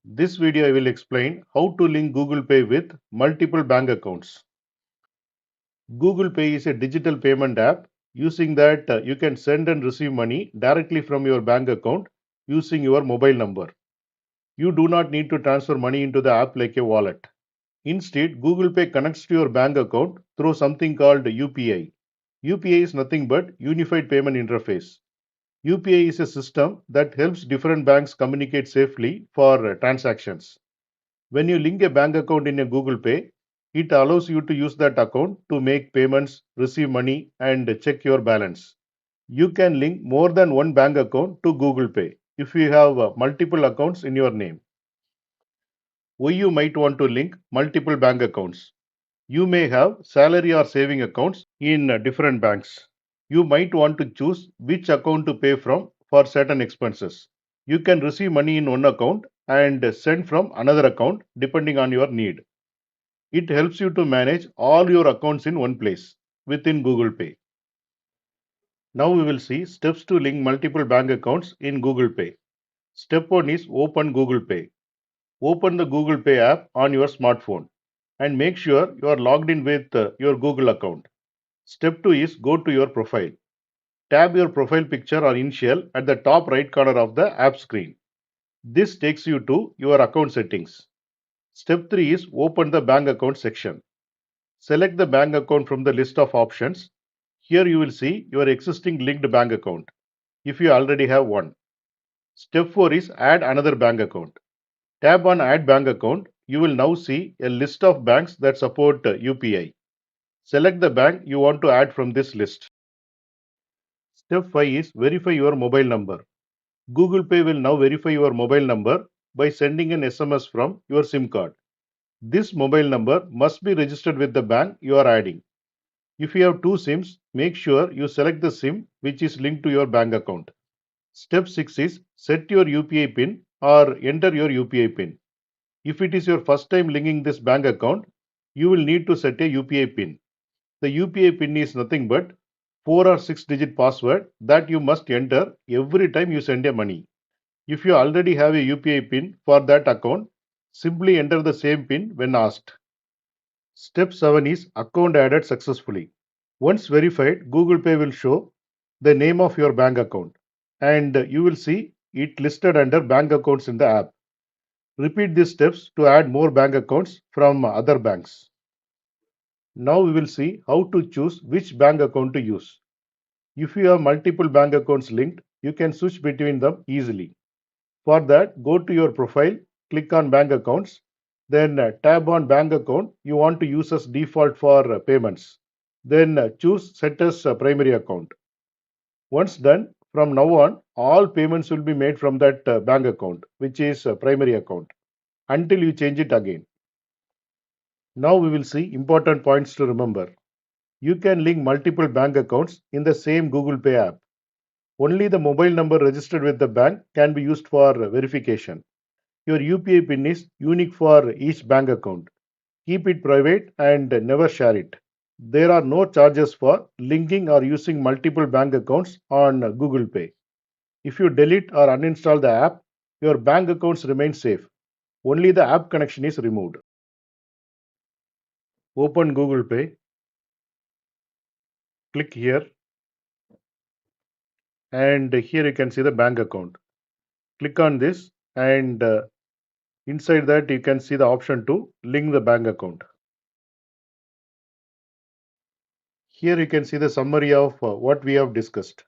This video I will explain how to link Google Pay with multiple bank accounts. Google Pay is a digital payment app. Using that, you can send and receive money directly from your bank account using your mobile number. You do not need to transfer money into the app like a wallet. Instead, Google Pay connects to your bank account through something called UPI. UPI is nothing but Unified Payment Interface. UPI is a system that helps different banks communicate safely for transactions. When you link a bank account in a Google Pay, it allows you to use that account to make payments, receive money, and check your balance. You can link more than one bank account to Google Pay if you have multiple accounts in your name. Why you might want to link multiple bank accounts? You may have salary or saving accounts in different banks. You might want to choose which account to pay from for certain expenses. You can receive money in one account and send from another account depending on your need. It helps you to manage all your accounts in one place within Google Pay. Now we will see steps to link multiple bank accounts in Google Pay. Step 1 is open Google Pay. Open the Google Pay app on your smartphone and make sure you are logged in with your Google account. Step 2 is go to your profile. Tap your profile picture or initial at the top right corner of the app screen. This takes you to your account settings. Step 3 is open the bank account section. Select the bank account from the list of options. Here you will see your existing linked bank account if you already have one. Step 4 is add another bank account. Tap on add bank account. You will now see a list of banks that support UPI. Select the bank you want to add from this list. Step 5 is verify your mobile number. Google Pay will now verify your mobile number by sending an SMS from your SIM card. This mobile number must be registered with the bank you are adding. If you have two SIMs, make sure you select the SIM which is linked to your bank account. Step 6 is set your UPI PIN or enter your UPI PIN. If it is your first time linking this bank account, you will need to set a UPI PIN. The UPI PIN is nothing but 4 or 6 digit password that you must enter every time you send a money. If you already have a UPI PIN for that account, simply enter the same PIN when asked. Step 7 is account added successfully. Once verified, Google Pay will show the name of your bank account and you will see it listed under bank accounts in the app. Repeat these steps to add more bank accounts from other banks. Now we will see how to choose which bank account to use. If you have multiple bank accounts linked, you can switch between them easily. For that, go to your profile, click on bank accounts, then tab on bank account you want to use as default for payments. Then choose set as primary account. Once done, from now on, all payments will be made from that bank account, which is primary account, until you change it again. Now we will see important points to remember. You can link multiple bank accounts in the same Google Pay app. Only the mobile number registered with the bank can be used for verification. Your UPI PIN is unique for each bank account. Keep it private and never share it. There are no charges for linking or using multiple bank accounts on Google Pay. If you delete or uninstall the app, your bank accounts remain safe. Only the app connection is removed. Open Google Pay, click here, and here you can see the bank account. Click on this, and inside that you can see the option to link the bank account. Here you can see the summary of what we have discussed.